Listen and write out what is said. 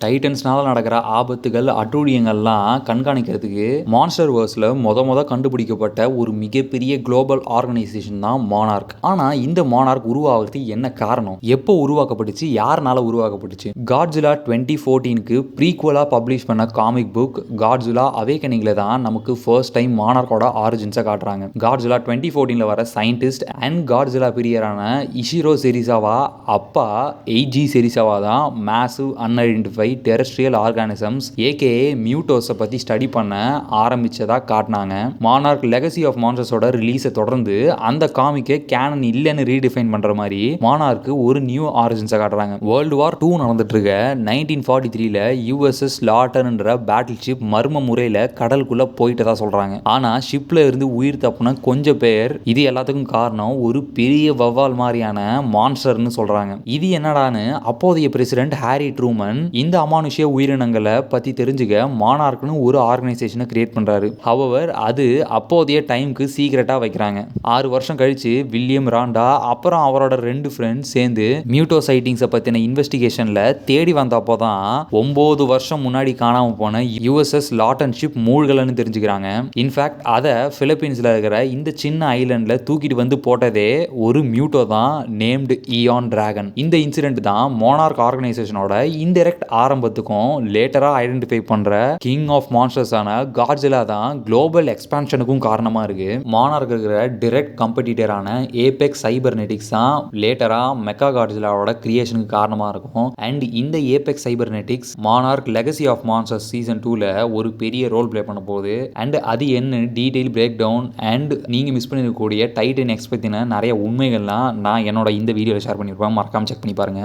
டைட்டன்ஸ்னால நடக்கிற ஆபத்துகள், அட்டூழியங்கள்லாம் கண்காணிக்கிறதுக்கு மான்ஸ்டர் வேர்ஸ்ல மொத கண்டுபிடிக்கப்பட்ட ஒரு மிகப்பெரிய குளோபல் ஆர்கனைசேஷன் தான் மானார்க். ஆனா இந்த மானார்க் உருவாகிறதுக்கு என்ன காரணம்? எப்போ உருவாக்கப்பட்டுச்சு? யாருனால உருவாக்கப்பட்டுச்சு? காட்ஜிலா 2014க்கு ப்ரீக்வலா பப்ளிஷ் பண்ண காமிக் புக் காட்ஜிலா அவேக்கனிங்ல தான் நமக்கு ஃபர்ஸ்ட் டைம் மானார்க்கோட ஆரிஜின்ஸை காட்டுறாங்க. காட்ஜிலா 2014ல வர சயின்டிஸ்ட் அண்ட் காட்ஜிலா பிரியரான இஷிரோ செரிசாவா அப்பா எய்ஜி செரிசாவா தான் massive unidentified terrestrial organisms AKA மியூட்டோஸை பற்றி ஸ்டடி பண்ண ஆரம்பிச்சதா காட்டினாங்க. மானார்க் லெகசி ஆஃப் மான்ஸ்டர்ஸோட ரிலீஸை தொடர்ந்து அந்த காமிக்கை கேனன் இல்லைன்னு ரீடிஃபைன் பண்ணுற மாதிரி மானார்க்கு ஒரு நியூ ஆரிஜின்ஸை காட்டுறாங்க. வேர்ல்டு வார் 2 நடந்துட்டு இருக்க 1943ல யூஎஸ்எஸ் லாட்டர்ன்ற பேட்டில் ஷிப் மர்ம முறையில் கடலுக்குள்ள போயிட்டதா சொல்றாங்க. ஆனால் ஷிப்ல இருந்து உயிர் தப்புன கொஞ்சம் பேர் இது எல்லாத்துக்கும் காரணம் ஒரு பெரிய வவ்வால் மாதிரியான மான்ஸ்டர்னு சொல்றாங்க. இது என்னடான்னு அப்போதைய பிரசிடென்ட் ஹாரி ட்ரூமன் இந்த அமானுஷ்ய உயிரினங்களை பற்றி தெரிஞ்சுக்க மானார்க்னு ஒரு ஆர்கனைசேஷனை கிரியேட் பண்ணுறாரு. ஹவவர் அது அப்போதைய டைமுக்கு சீக்ரெட்டாக வைக்கிறாங்க. 6 வருஷம் கழிச்சு வில்லியம் ராண்டா அப்புறம் அவரோட 2 ஃப்ரெண்ட்ஸ் சேர்ந்து மியூட்டோ சைட்டிங்ஸை பற்றின இன்வெஸ்டிகேஷனில் தேடி வந்தப்போ தான் 9 வருஷம் முன்னாடி காணாமல் போன யூஎஸ்எஸ் லாட்டன் ஷிப் மூழ்கலன்னு தெரிஞ்சுக்கிறாங்க. இன்ஃபேக்ட் அதை பிலிப்பீன்ஸில் இருக்கிற இந்த சின்ன ஐலண்டில் தூக்கிட்டு வந்து போட்டதே ஒரு மியூட்டோ தான், நேம்டு ஈயான் டிராகன். இந்த இன்சிடென்ட் தான் மானார்க் ஆர்கனைசேஷனோட இன்டைரக்ட் ஆரம்பத்துக்கும் லேட்டரா ஐடென்டிஃபை பண்ற கிங் ஆஃப் மான்ஸ்டர்ஸான காட்ஜிலா தான் குளோபல் எக்ஸ்பான்ஷனுக்கும் காரணமா இருக்கு. மானார்க் இருக்கிற டைரக்ட் கம்பெடிட்டரான ஏபெக்ஸ் சைபர்நெட்டிக்ஸ் தான் லேட்டரா மெகா காட்ஜிலாவோட கிரியேஷனுக்கு காரணமா இருக்கும். அண்ட் இந்த Apex Cybernetics Monarch Legacy of Monsters season 2ல ஒரு பெரிய ரோல் பிளே பண்ண போகுது. அண்ட் அது என்ன டீடைல் பிரேக் டவுன் அண்ட் நீங்க மிஸ் பண்ணிருக்கக்கூடிய டைட்டன் எக்ஸ் பத்தின நிறைய உண்மைகள்லாம் நான் என்னோட இந்த வீடியோவில் ஷேர் பண்ணியிருப்பேன். மறக்காம செக் பண்ணி பாருங்க.